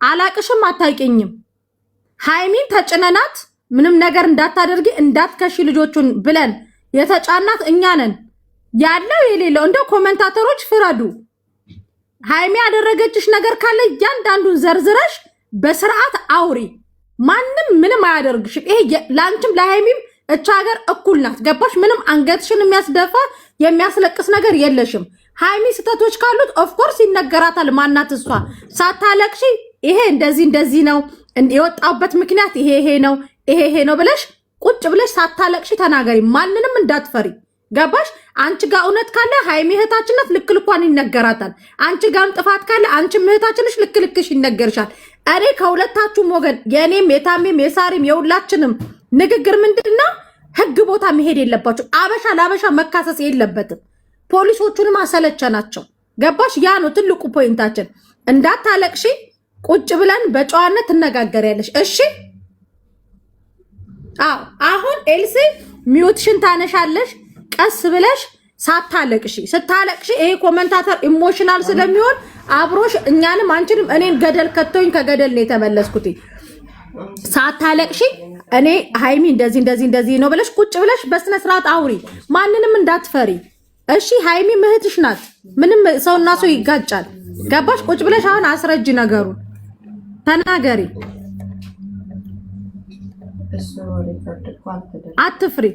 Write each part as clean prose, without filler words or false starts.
አላቅሽም አታውቂኝም ሃይሚን ተጭነናት ምንም ነገር እንዳታደርጊ እንዳትከሺ ልጆቹን ብለን የተጫናት እኛ ነን ያለው የሌለው እንደ ኮሜንታተሮች ፍረዱ ሃይሚ ያደረገችሽ ነገር ካለ ያንዳንዱን ዘርዝረሽ በስርዓት አውሪ ማንንም ምንም አያደርግሽ ይሄ ላንቺም ለሃይሚም እቻ ሀገር እኩል ናት ገባሽ ምንም አንገትሽን የሚያስደፋ የሚያስለቅስ ነገር የለሽም ሃይሚ ስተቶች ካሉት ኦፍ ኮርስ ይነገራታል ማናት እሷ ሳታለቅሺ ይሄ እንደዚህ ነው የወጣበት ምክንያት ይሄ ነው ብለሽ ቁጭ ብለሽ ሳታለቅሺ ተናገሪ ማንንም እንዳትፈሪ ገባሽ አንቺ ጋር እውነት ካለ ሃይሚ እህታችነት ልክልኳን ይነገራታል አንቺ ጋርም ጥፋት ካለ አንቺ እህታችንሽ ልክልክሽ ይነገርሻል እኔ ከሁለታችሁም ወገን የኔም የታሜም የሳሪም የሁላችንም ንግግር ምንድነው ህግ ቦታ መሄድ የለባችሁ አበሻ ለአበሻ መካሰስ የለበትም ፖሊሶቹንም አሰለቸናቸው ገባሽ ያ ነው ትልቁ ፖይንታችን እንዳታለቅሺ ቁጭ ብለን በጨዋነት ትነጋገሪያለሽ እሺ አሁን ኤልሲ ሚውትሽን ታነሻለሽ ቀስ ብለሽ ሳታለቅሺ ስታለቅሺ ይሄ ኮሜንታተር ኢሞሽናል ስለሚሆን አብሮሽ እኛንም አንቺንም እኔን ገደል ከተውኝ ከገደል ነው የተመለስኩት ሳታለቅሺ እኔ ሃይሚ እንደዚህ ነው ብለሽ ቁጭ ብለሽ በስነ ስርዓት አውሪ ማንንም እንዳትፈሪ እሺ ሃይሚ እህትሽ ናት ምንም ሰውና ሰው ይጋጫል ገባሽ ቁጭ ብለሽ አሁን አስረጅ ነገሩን ተናገሪ አትፍሪ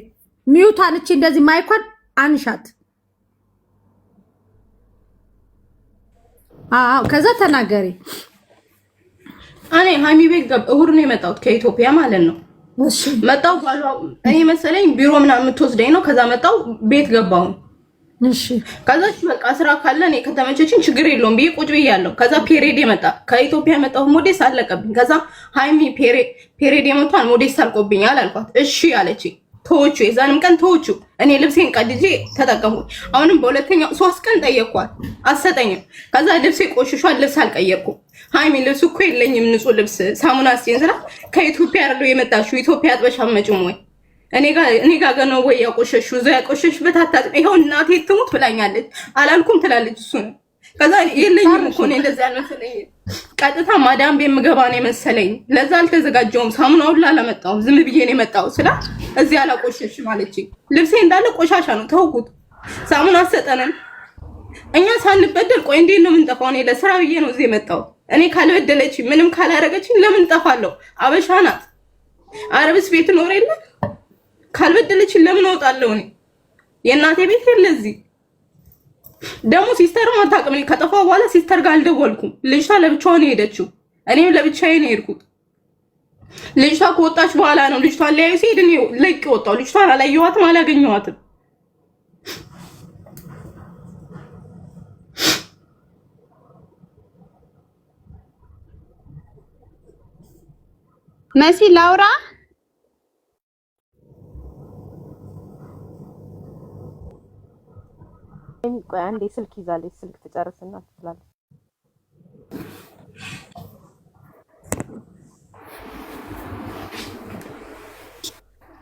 ሚውታን እቺ እንደዚህ ማይኳን አንሻት ከዛ ተናገሪ እኔ ሃይሚ ቤት እሁድ ነው የመጣሁት ከኢትዮጵያ ማለት ነው እሺ መጣሁ እኔ መሰለኝ ቢሮ ምናምን የምትወስደኝ ነው ከዛ መጣሁ ቤት ገባሁ እሺ ከዛ በቃ ስራ ካለ እኔ ከተመቸችኝ ችግር የለውም ብዬ ቁጭ ብያለሁ ከዛ ፔሬድ የመጣ ከኢትዮጵያ መጣሁ ሞዴስ አለቀብኝ ከዛ ሃይሚ ፔሬድ የመጣን ሞዴስ አልቆብኛል አልኳት እሺ አለች ተወቹ የዛንም ቀን ተወቹ እኔ ልብሴን ቀድጄ ተጠቀምኩ አሁንም በሁለተኛው 3 ቀን ጠየቅኳት አሰጠኝም ከዛ ልብሴ ቆሽሿል ልብስ አልቀየርኩም ሃይሚ ልብስ እኮ የለኝም ንጹህ ልብስ ሳሙና አስቴንስራ ከኢትዮጵያ አይደለው የመጣሽው ኢትዮጵያ አጥበሽ አትመጭም ወይ እኔ ጋር ነው ወይ ያቆሸሹ ያቆሸሽ በታታጥ ይሄው እናቴ ትሙት ብላኛለች አላልኩም ትላለች እሱ ነው ከዛ የለኝም እኮ ነው እንደዛ አልመሰለኝ ቀጥታ ማዳም ቤት ምገባ ነው መሰለኝ ለዛ አልተዘጋጀውም ሳሙናውን ላላመጣው ዝም ብዬ ነው የመጣው ስላ እዚህ አላቆሸሽ ማለች ልብሴ እንዳለ ቆሻሻ ነው ተውኩት ሳሙና አሰጠነን እኛ ሳንበደል ቆይ እንዴት ነው የምንጠፋው እኔ ለስራ ብዬ ነው እዚህ የመጣው እኔ ካልበደለች ምንም ካላረገችኝ ለምን ጠፋለሁ አበሻ ናት አረብስ ቤት ኖር የለ ካልበደለች ለምን ወጣለሁ እኔ የእናቴ ቤት የለዚህ ደሞ ሲስተር ማታቀም ከጠፋ በኋላ ሲስተር ጋር አልደወልኩም ልጅቷ ለብቻዋ ነው ሄደችው እኔም ለብቻዬ ነው ሄድኩት ልጅቷ ከወጣች በኋላ ነው ልጅቷ ላይ ሲሄድ ነው ለቅ ወጣው ልጅቷ አላየኋትም አላገኘኋትም መሲ ላውራ ቆይ አንዴ ስልክ ይዛለች ስልክ ተጨርስና ትላለች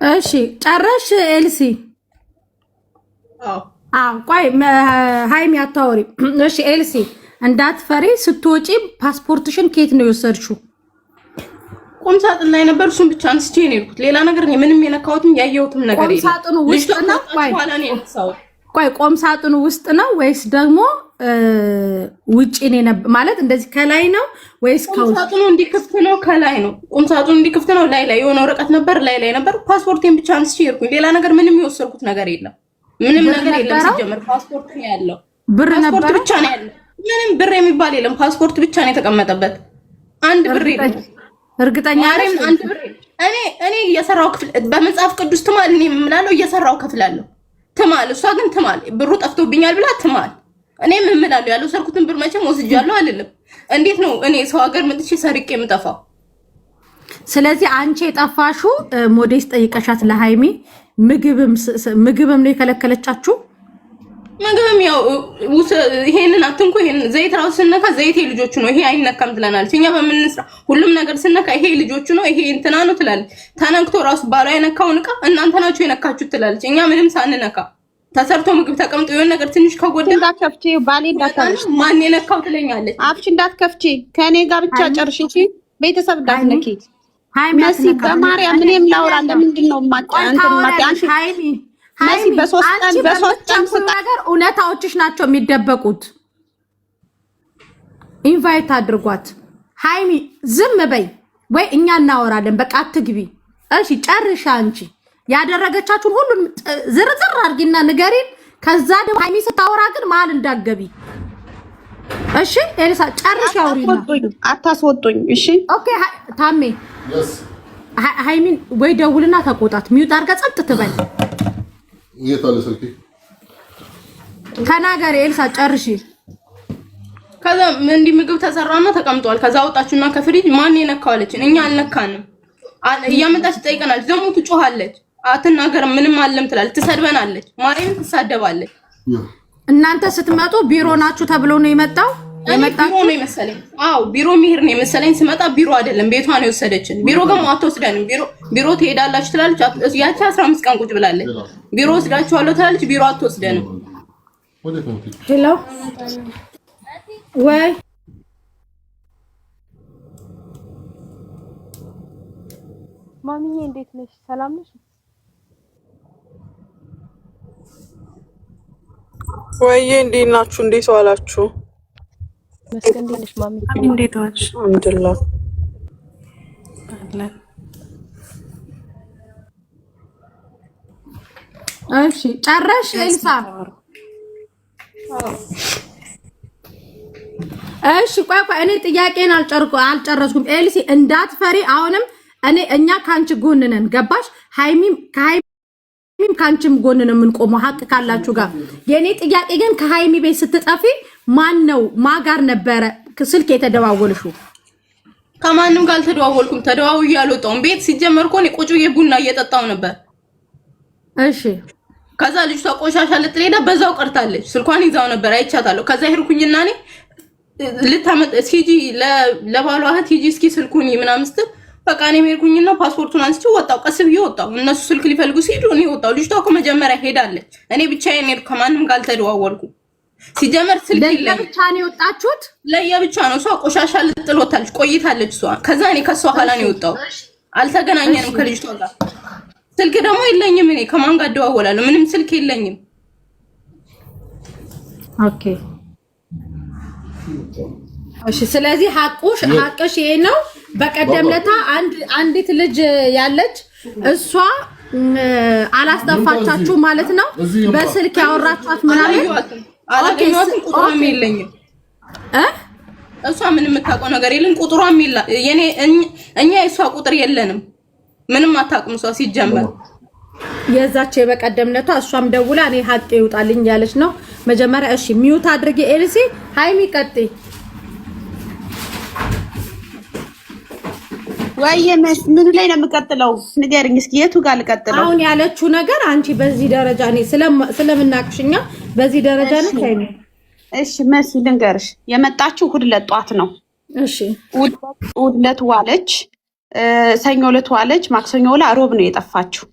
እሺ ጨረሽ ኤልሲ ቆይ ሃይሚ አታወሪ እሺ ኤልሲ እንዳትፈሪ ስትወጪ ፓስፖርትሽን ከየት ነው የወሰድሽው ቁምሳጥን ላይ ነበር እሱን ብቻ አንስቼ ነው የሄድኩት ሌላ ነገር ምንም የነካሁትም ያየሁትም ነገር የለም ቁምሳጥኑ ውስጥ ነው ቆይ ቁምሳጥኑ ውስጥ ነው ወይስ ደግሞ ውጪ ነው ማለት እንደዚህ ከላይ ነው ወይስ ቁምሳጥኑ እንዲክፍት ነው ከላይ ነው ቁምሳጥኑ እንዲክፍት ነው ላይ የሆነ ወረቀት ነበር ላይ ነበር ፓስፖርቴን ብቻ አንስቼ ሄድኩኝ ሌላ ነገር ምንም የወሰድኩት ነገር የለም ምንም ነገር የለም ሲጀመር ፓስፖርት ነው ያለው ብር ነበር ብቻ ነው ያለው ምንም ብር የሚባል የለም ፓስፖርት ብቻ ነው የተቀመጠበት አንድ ብር የለም እርግጠኛ ነኝ አንድ ብር እኔ እየሰራው ክፍል በመጽሐፍ ቅዱስ ትማል እኔ የምላለው እየሰራው ከፍላለሁ ትማል እሷ ግን ትማል ብሩ ጠፍቶብኛል ብላ ትማል እኔ ምን እምላለሁ ያለው ሰርኩትን ብር መቼም ወስጃለሁ አይደለም እንዴት ነው እኔ ሰው ሀገር መጥቼ ሰርቄ የምጠፋው ስለዚህ አንቺ የጠፋሹ ሞዴስ ጠይቀሻት ለሃይሚ ምግብም ነው የከለከለቻችሁ ምግብም ያው ይሄንን አትንኩ ይሄንን ዘይት ራሱ ስነካ ዘይት ልጆቹ ነው ይሄ አይነካም ትላናለች እኛ በመንስራ ሁሉም ነገር ስነካ ይሄ ልጆቹ ነው ይሄ እንትና ነው ትላለች ታናክቶ ራሱ ባሏ የነካውን ዕቃ እናንተ ናችሁ የነካችሁት ትላለች እኛ ምንም ሳንነካ ተሰርቶ ምግብ ተቀምጦ የሆነ ነገር ትንሽ ከጎደለ እንዳትከፍቺ ባሌ እንዳታለሽ ማን የነካው ትለኛለች። አፍሽ እንዳትከፍቺ ከኔ ጋር ብቻ ጨርሽ እሺ። ቤተሰብ እንዳትነኪ መሲ በማርያም እኔም ላውራ። ለምንድን ነው መሲ በሶስት ቀን ነገር እውነታዎችሽ ናቸው የሚደበቁት። ኢንቫይት አድርጓት ሃይሚ ዝም በይ ወይ እኛ እናወራለን። በቃ አትግቢ እሺ። ጨርሻ አንቺ ያደረገቻችሁን ሁሉ ዝርዝር አድርጊና ንገሪን። ከዛ ደግሞ ሃይሚ ስታወራ ግን መሀል እንዳትገቢ እሺ። ኤልሳ ጨርሻ አውሪና አታስወጡኝ እሺ። ኦኬ ታሜ ሃይሚን ወይ ደውልና ተቆጣት። ሚውት አድርጋ ጸጥ ትበል። የታለ ስልኬ? ተናገሪ ኤልሳ ጨርሺ። ከዛ እንዲህ ምግብ ተሰራና ተቀምጧል። ከዛ ወጣችሁና ከፍሪጅ ማን የነካው አለችን። እኛ አልነካንም። እያመጣች ትጠይቀናለች። ደግሞ ትጮሃለች። አትናገርም ምንም አለም ትላለች። ትሰድበናለች። ማርያምን ትሳደባለች። እናንተ ስትመጡ ቢሮ ናችሁ ተብሎ ነው የመጣው። ቢሮ ነው የመሰለኝ። አዎ ቢሮ መሄድ ነው የመሰለኝ። ስመጣ ቢሮ አይደለም ቤቷ ነው የወሰደችን። ቢሮ ግን አትወስደንም። ቢሮ ትሄዳላችሁ ትላለች። ያቺ 15 ቀን ቁጭ ብላለች። ቢሮ ወስዳችኋለሁ ትላለች። ቢሮ አትወስደንም። ሄሎ ወይ ማሚዬ እንዴት ነሽ? ሰላም ነሽ? ወይዬ እንዴት ናችሁ? እንዴት ዋላችሁ? መስገን እንዴት ነሽ ማሚ? እንዴት ዋልሽ? አልሐምዱሊላህ። እሺ ጨረሽ ኤልሳ? እሺ ቆይ እኔ ጥያቄን አልጨረስኩም። ኤልሲ እንዳትፈሪ። አሁንም እኛ ካንቺ ጎን ነን። ገባሽ? ሃይሚም ካንቺም ጎን ነው የምንቆመው ሀቅ ካላችሁ ጋር። የኔ ጥያቄ ግን ከሃይሚ ቤት ስትጠፊ ማጋር ነበረ ስልክ የተደዋወልሽው? ከማንም ጋር አልተደዋወልኩም። ተደዋውዬ አልወጣሁም። ቤት ሲጀመር እኮ እኔ ቁጭ ብዬ ቡና እየጠጣሁ ነበር። እሺ ከዛ ልጅቷ ቆሻሻ ልትሄዳ በዛው ቀርታለች። ስልኳን ይዛው ነበር አይቻታለሁ። ከዛ ሄድኩኝና እኔ ልታመጥ ሲጂ ለባሏ እህት ሂጂ እስኪ ስልኩን ምናምን ስትል በቃ እኔ ሄድኩኝና ፓስፖርቱን አንስቼ ወጣሁ። ቀስ ብዬ ወጣሁ። እነሱ ስልክ ሊፈልጉ ሲሄዱ እኔ ወጣሁ። ልጅቷ እኮ መጀመሪያ ሄዳለች። እኔ ብቻዬን ሄድኩ። ከማንም ጋር አልተደዋወልኩም። ሲጀመር ስልክ የለም። ለየብቻ ነው የወጣችሁት? ለየብቻ ነው። እሷ ቆሻሻ ልጥሎታለች ቆይታለች እሷ። ከዛ እኔ ከሷ ኋላ ነው የወጣው። አልተገናኘንም ከልጅቷ ጋር። ስልክ ደግሞ የለኝም። እኔ ከማን ጋር እደዋወላለሁ? ምንም ስልክ የለኝም። ኦኬ እሺ። ስለዚህ ሀቅሽ ይሄ ነው። በቀደም ለታ አንዲት ልጅ ያለች እሷ አላስጠፋቻችሁ ማለት ነው። በስልክ ያወራቻት ምናምን አላገኘኋትም። ቁጥሯም የለኝም። እሷ ምንም የምታውቀው ነገር የለም። ቁጥሯም እኛ የእሷ ቁጥር የለንም። ምንም አታውቅም እሷ ሲጀመር። የዛች በቀደምነቷ እሷም ደውላ እኔ ሀቅ ይውጣልኝ ያለች ነው መጀመሪያ። እሺ ሚውት አድርጌ ኤልሲ። ሃይሚ ቀጥይ። ወይዬ ምን ላይ ነው የምቀጥለው? ንገሪኝ እስኪ የቱ ጋር ልቀጥለው? አሁን ያለችው ነገር አንቺ በዚህ ደረጃ እኔ ስለምናቅሽኛ በዚህ ደረጃ ነው ሃይሚ። እሺ መሲ ልንገርሽ፣ የመጣችው እሑድ ዕለት ጧት ነው። እሺ እሑድ ዕለት ዋለች፣ ሰኞ ዕለት ዋለች፣ ማክሰኞ ዕለት ሮብ ነው የጠፋችው።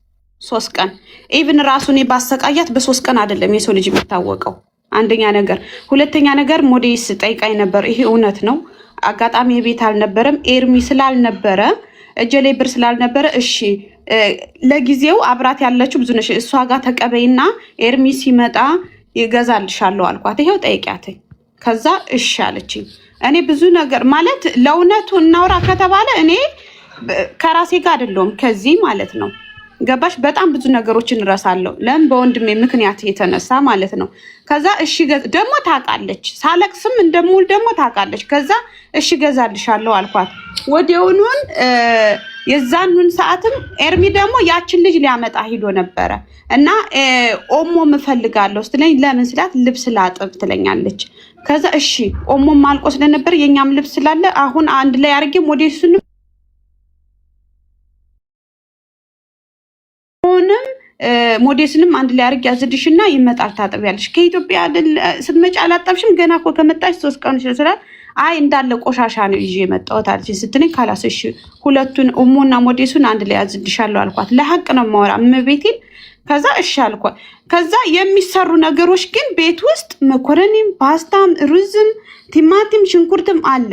3 ቀን ኢቭን ራሱን ባሰቃያት በ3 ቀን አይደለም የሰው ልጅ የሚታወቀው። አንደኛ ነገር፣ ሁለተኛ ነገር ሞዴስ ጠይቃኝ ነበር። ይሄ እውነት ነው። አጋጣሚ የቤት አልነበረም። ኤርሚ ስላልነበረ እጄ ላይ ብር ስላልነበረ እሺ ለጊዜው አብራት ያለችው ብዙ ነሽ፣ እሷ ጋር ተቀበይና ኤርሚ ሲመጣ ይገዛልሻለሁ አልኳት። ይሄው ጠይቂያትኝ። ከዛ እሺ አለችኝ። እኔ ብዙ ነገር ማለት ለእውነቱ እናውራ ከተባለ እኔ ከራሴ ጋር አይደለሁም ከዚህ ማለት ነው። ገባሽ? በጣም ብዙ ነገሮችን እረሳለሁ። ለምን? በወንድሜ ምክንያት የተነሳ ማለት ነው። ከዛ እሺ ደግሞ ታውቃለች፣ ሳለቅስም እንደምውል ደግሞ ታውቃለች። ከዛ እሺ ገዛልሻለሁ አልኳት። ወዲያውኑን የዛኑን ሰዓትም ኤርሚ ደግሞ ያችን ልጅ ሊያመጣ ሂዶ ነበረ እና ኦሞ እፈልጋለሁ ስትለኝ ለምን ስላት ልብስ ላጥብ ትለኛለች። ከዛ እሺ ኦሞም አልቆ ስለነበር የኛም ልብስ ስላለ አሁን አንድ ላይ አድርጌ ሞዴሱን ሞዴስንም አንድ ላይ አድርጌ ያዝድሽና ይመጣል ታጥቢያለሽ። ከኢትዮጵያ አይደል ስትመጪ አላጠብሽም ገና እኮ ከመጣሽ 3 ቀን ይችላል። አይ እንዳለ ቆሻሻ ነው ይዤ የመጣሁት አለች ስትለኝ ካላስሽ ሁለቱን ኦሞና ሞዴሱን አንድ ላይ ያዝድሻለሁ አልኳት። ለሐቅ ነው ማወራ እመቤቴን። ከዛ እሺ አልኳት። ከዛ የሚሰሩ ነገሮች ግን ቤት ውስጥ መኮረኒም፣ ፓስታም፣ ሩዝም፣ ቲማቲም፣ ሽንኩርትም አለ።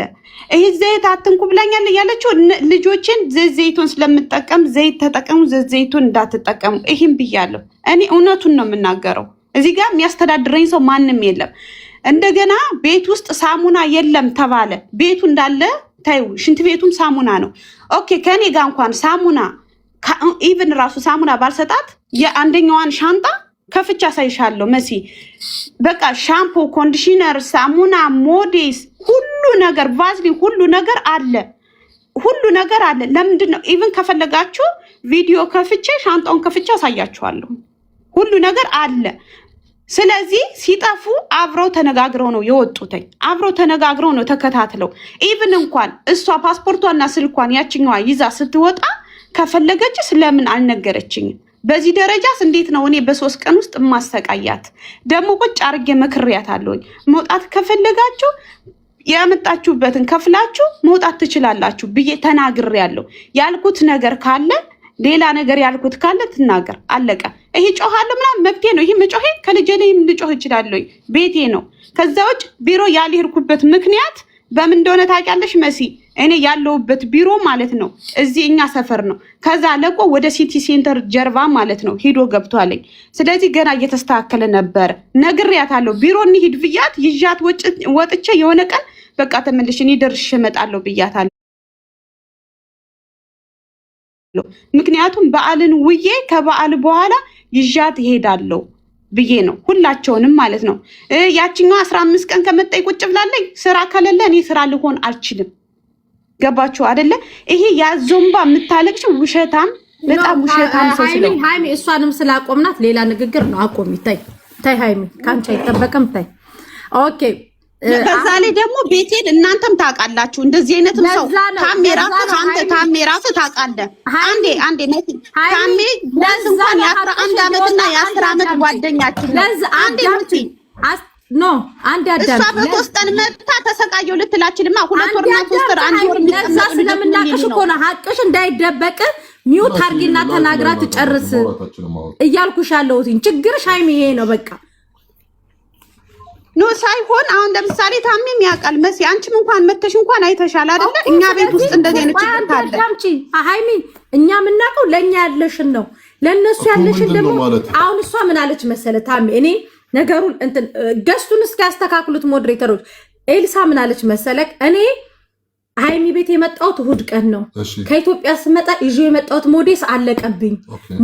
ይሄ ዘይት አትንኩ ብላኛል ያለችው ልጆችን ዘይቱን ስለምጠቀም ዘይት ተጠቀሙ፣ ዘይቱን እንዳትጠቀሙ ይሄን ብያለሁ። እኔ እውነቱን ነው የምናገረው። እዚህ ጋር የሚያስተዳድረኝ ሰው ማንም የለም። እንደገና ቤት ውስጥ ሳሙና የለም ተባለ። ቤቱ እንዳለ ታዩ፣ ሽንት ቤቱም ሳሙና ነው። ኦኬ ከኔ ጋር እንኳን ሳሙና ኢቭን ራሱ ሳሙና ባልሰጣት የአንደኛዋን ሻንጣ ከፍቻ ሳይሻለሁ መሲ በቃ ሻምፖ፣ ኮንዲሽነር፣ ሳሙና፣ ሞዴስ ሁሉ ነገር ቫዝሊን ሁሉ ነገር አለ። ሁሉ ነገር አለ። ለምንድን ነው ኢቭን ከፈለጋችሁ ቪዲዮ ከፍቼ ሻንጣውን ከፍቼ አሳያችኋለሁ። ሁሉ ነገር አለ። ስለዚህ ሲጠፉ አብረው ተነጋግረው ነው የወጡትኝ። አብረው ተነጋግረው ነው ተከታትለው። ኢቭን እንኳን እሷ ፓስፖርቷና ስልኳን ያችኛዋ ይዛ ስትወጣ ከፈለገች ስለምን አልነገረችኝም? በዚህ ደረጃስ እንዴት ነው እኔ በ3 ቀን ውስጥ ማሰቃያት? ደግሞ ቁጭ አርጌ መክሬያታለሁኝ። መውጣት ከፈለጋችሁ ያመጣችሁበትን ከፍላችሁ መውጣት ትችላላችሁ ብዬ ተናግሬያለሁ። ያልኩት ነገር ካለ ሌላ ነገር ያልኩት ካለ ትናገር፣ አለቀ። ይሄ ጮሃለሁ ምናምን መብቴ ነው። ይሄ መጮሄ ከልጄ ላይም ልጮህ እችላለሁ፣ ቤቴ ነው። ከዛ ውጭ ቢሮ ያልሄድኩበት ምክንያት በምን እንደሆነ ታውቂያለሽ መሲ? እኔ ያለሁበት ቢሮ ማለት ነው እዚህ እኛ ሰፈር ነው። ከዛ ለቆ ወደ ሲቲ ሴንተር ጀርባ ማለት ነው ሄዶ ገብቷለኝ። ስለዚህ ገና እየተስተካከለ ነበር። ነግሬያታለሁ። ቢሮ እንሂድ ብያት ይዣት ወጥቼ የሆነ ቀን በቃ ተመልሽ እኔ ደርሼ እመጣለሁ ብያታለሁ። ምክንያቱም በዓልን ውዬ ከበዓል በኋላ ይዣት እሄዳለሁ ብዬ ነው ሁላቸውንም ማለት ነው። ያቺኛው 15 ቀን ከመጣይ ቁጭ ብላለኝ። ስራ ከሌለ እኔ ስራ ልሆን አልችልም። ገባችሁ አይደለ? ይሄ ያዞምባ የምታለቅሽ ውሸታም፣ በጣም ውሸታም ሰው ስለ ሃይሚ እሷንም ስላቆምናት ሌላ ንግግር ነው። አቆሚ ታይ ሃይሚ ካንቺ አይጠበቅም። ታይ ኦኬ። በዛ ላይ ደግሞ ቤቴን እናንተም ታውቃላችሁ። እንደዚህ አይነትም ሰው ታሜራሱ ታውቃለህ። አንዴ ነቲ ታሜ ለዝ እንኳን የ11 ዓመትና የ10 ዓመት ጓደኛችን ነው። አንዴ ነቲ አንዴ አዳም እሷ በ3 ቀን መጣ ተሰቃየው ልትላችልማ 2 ወርና 3 ወር አንድ ወር ለዛ ስለምናቀሽ እኮ ነው። ሀቅሽ እንዳይደበቅ ሚውት አርጊና ተናግራ ትጨርስ እያልኩሽ ያለሁት። ችግርሽ ሃይሚ ይሄ ነው በቃ ኖ ሳይሆን አሁን ለምሳሌ ታሚም ያውቃል መሲ፣ አንቺም እንኳን መተሽ እንኳን አይተሻል አይደለ? እኛ ቤት ውስጥ እንደዚህ አይነት ችግር አለ። ሃይሚ እኛ የምናውቀው ለኛ ያለሽን ነው፣ ለነሱ ያለሽን ደግሞ አሁን እሷ ምን አለች መሰለ ታሚ፣ እኔ ነገሩን እንትን ገስቱን እስኪያስተካክሉት ሞዴሬተሮች፣ ኤልሳ ምን አለች መሰለክ፣ እኔ ሃይሚ ቤት የመጣሁት እሑድ ቀን ነው። ከኢትዮጵያ ስመጣ ይዤ የመጣሁት ሞዴስ አለቀብኝ።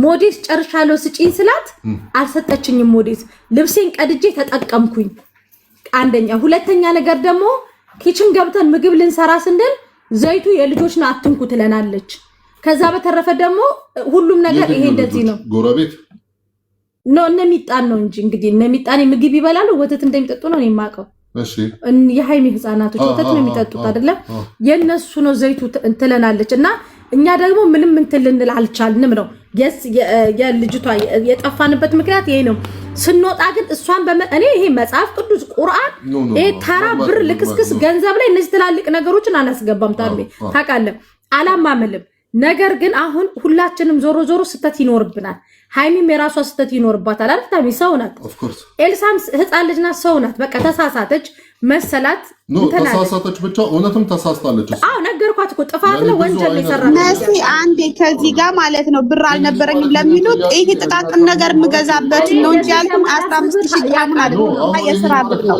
ሞዴስ ጨርሻለሁ ስጪኝ ስላት አልሰጠችኝም። ሞዴስ ልብሴን ቀድጄ ተጠቀምኩኝ። አንደኛ። ሁለተኛ ነገር ደግሞ ኪችን ገብተን ምግብ ልንሰራ ስንል ዘይቱ የልጆች ነው አትንኩ ትለናለች። ከዛ በተረፈ ደግሞ ሁሉም ነገር ይሄ እንደዚህ ነው። ጎረቤት ነው እነሚጣን ነው እንጂ እንግዲህ እነሚጣን ምግብ ይበላሉ፣ ወተት እንደሚጠጡ ነው የማውቀው። እሺ የሃይሚ ህፃናቶች ወተት ነው የሚጠጡት አይደለም፣ የነሱ ነው ዘይቱ ትለናለች። እና እኛ ደግሞ ምንም እንትን ልንል አልቻልንም ነው የልጅቷ የጠፋንበት ምክንያት ይሄ ነው። ስንወጣ ግን እሷን እኔ ይሄ መጽሐፍ ቅዱስ ቁርአን ይሄ ተራ ብር ልክስክስ ገንዘብ ላይ እነዚህ ትላልቅ ነገሮችን አናስገባም። ታውቃለህ አላማምልም። ነገር ግን አሁን ሁላችንም ዞሮ ዞሮ ስተት ይኖርብናል። ሃይሚም የራሷ ስተት ይኖርባታል አይደል? ታሚ ሰው ናት። ኤልሳም ህፃን ልጅ ናት፣ ሰው ናት። በቃ ተሳሳተች መሰላት ተሳሳተች ብቻ እውነትም ተሳስታለች። አዎ ነገርኳት እኮ ጥፋት ነው፣ ወንጀል የሰራች መሲ። አንዴ ከዚህ ጋር ማለት ነው ብር አልነበረኝም ለሚሉት ይሄ ጥቃቅን ነገር የምገዛበት ነው እንጂ ያልኩት 15000 ድርሃም አይደለም፣ የስራ ብር ነው።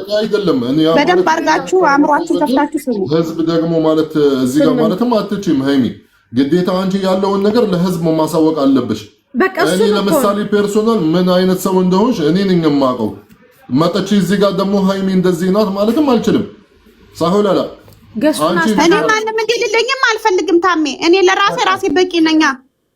በደንብ አድርጋችሁ አእምሯችሁ ከፍታችሁ ስሙ። ህዝብ ደግሞ ማለት እዚህ ጋር ማለትም አትችይም ሃይሚ፣ ግዴታ አንቺ ያለውን ነገር ለህዝብ ማሳወቅ አለብሽ። እኔ ለምሳሌ ፐርሶናል ምን አይነት ሰው እንደሆንሽ እኔ ነኝ የማውቀው። መጥቼ እዚህ ጋር ደግሞ ሃይሚ እንደዚህ ናት ማለትም አልችልም። ሳይሆን እኔ ማንም እንዲልልኝም አልፈልግም ታሜ፣ እኔ ለራሴ በቂ ነኝ።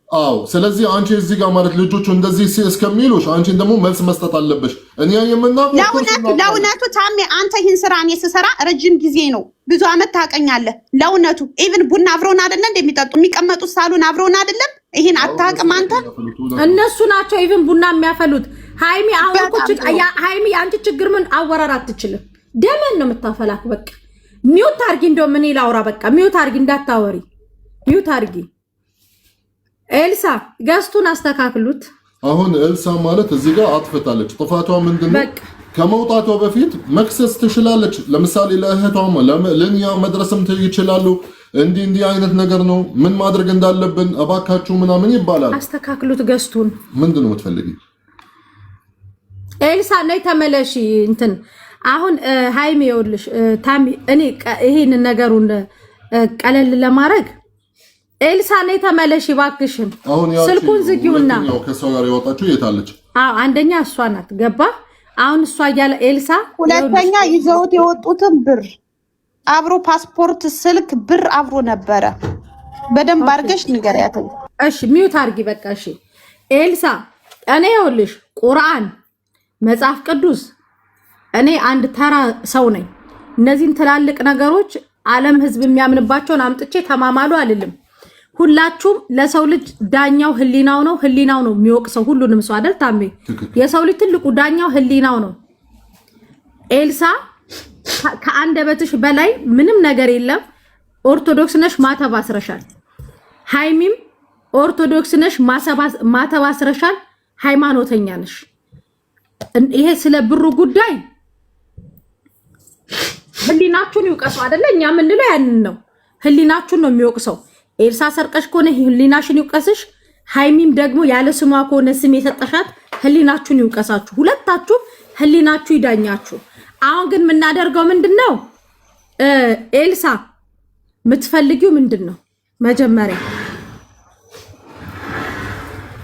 አዎ ስለዚህ አንቺ እዚህ ጋር ማለት ልጆቹ እንደዚህ እስከሚሉሽ አንቺን ደግሞ መልስ መስጠት አለብሽ። እኔ የምናውቀው ለእውነቱ ታሜ፣ አንተ ይህን ስራ እኔ ስሰራ ረጅም ጊዜ ነው፣ ብዙ አመት ታውቀኛለህ። ለእውነቱ ኢቭን ቡና አብረውን አይደለ እንደሚጠጡ የሚቀመጡት ሳሎን አብረውን አይደለም። ይሄን አታውቅም አንተ። እነሱ ናቸው ኢቭን ቡና የሚያፈሉት። ሃይሚ አሁን ሃይሚ አንቺ ችግር ምን አወራር አትችልም። ደመን ነው የምታፈላክ። በቃ ሚውት አርጊ። እንደውም እኔ ላውራ። በቃ ሚውት አርጊ፣ እንዳታወሪ ሚውት አርጊ። ኤልሳ ገስቱን አስተካክሉት። አሁን ኤልሳ ማለት እዚህ ጋር አጥፍታለች። ጥፋቷ ምንድነው? ከመውጣቷ በፊት መክሰስ ትችላለች። ለምሳሌ ለእህቷም ለኛ መድረስም ይችላሉ። እንዲህ አይነት ነገር ነው፣ ምን ማድረግ እንዳለብን እባካችሁ ምናምን ይባላል። አስተካክሉት ገዝቱን። ምንድነው የምትፈልጊ? ኤልሳ ነይ ተመለሺ። እንትን አሁን ሃይሚ ይኸውልሽ ታሚ እኔ ይሄን ነገሩን ቀለል ለማድረግ ኤልሳ ነይ ተመለሺ እባክሽን። ስልኩን ዝጊውና ከሰው ጋር ያወጣችሁ የታለች? አዎ አንደኛ እሷ ናት። ገባ አሁን እሷ እያለ ኤልሳ ሁለተኛ ይዘውት የወጡትን ብር አብሮ ፓስፖርት፣ ስልክ፣ ብር አብሮ ነበረ። በደንብ አድርገሽ ንገሪያት። እሺ ሚውት አድርጊ በቃ። እሺ ኤልሳ እኔ ይኸውልሽ ቁርአን፣ መጽሐፍ ቅዱስ እኔ አንድ ተራ ሰው ነኝ። እነዚህን ትላልቅ ነገሮች ዓለም ህዝብ የሚያምንባቸውን አምጥቼ ተማማሉ አልልም። ሁላችሁም ለሰው ልጅ ዳኛው ህሊናው ነው። ህሊናው ነው የሚወቅሰው ሁሉንም ሰው አይደል ታሜ? የሰው ልጅ ትልቁ ዳኛው ህሊናው ነው። ኤልሳ ከአንደበትሽ በላይ ምንም ነገር የለም። ኦርቶዶክስ ነሽ፣ ማተብ አስረሻል። ሃይሚም ኦርቶዶክስ ነሽ፣ ማተብ አስረሻል። ሃይማኖተኛ ነሽ። ይሄ ስለ ብሩ ጉዳይ ህሊናችሁን ይውቀሱ አይደለ? እኛ የምንለው ያንን ነው። ህሊናችሁን ነው የሚወቅሰው። ኤልሳ ሰርቀሽ ከሆነ ህሊናሽን ይውቀስሽ። ሃይሚም ደግሞ ያለ ስሟ ከሆነ ስም የሰጠሻት ህሊናችሁን ይውቀሳችሁ። ሁለታችሁም ህሊናችሁ ይዳኛችሁ። አሁን ግን የምናደርገው ምንድነው? ኤልሳ የምትፈልጊው ምንድነው? መጀመሪያ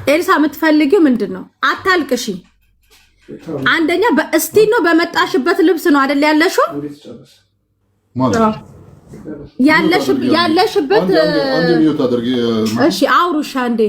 ኤልሳ የምትፈልጊው ምንድነው? አታልቅሺ። አንደኛ በእስቲን ነው በመጣሽበት ልብስ ነው አይደል ያለሽው? ያለሽበት እሺ አውሩሻ እንዴ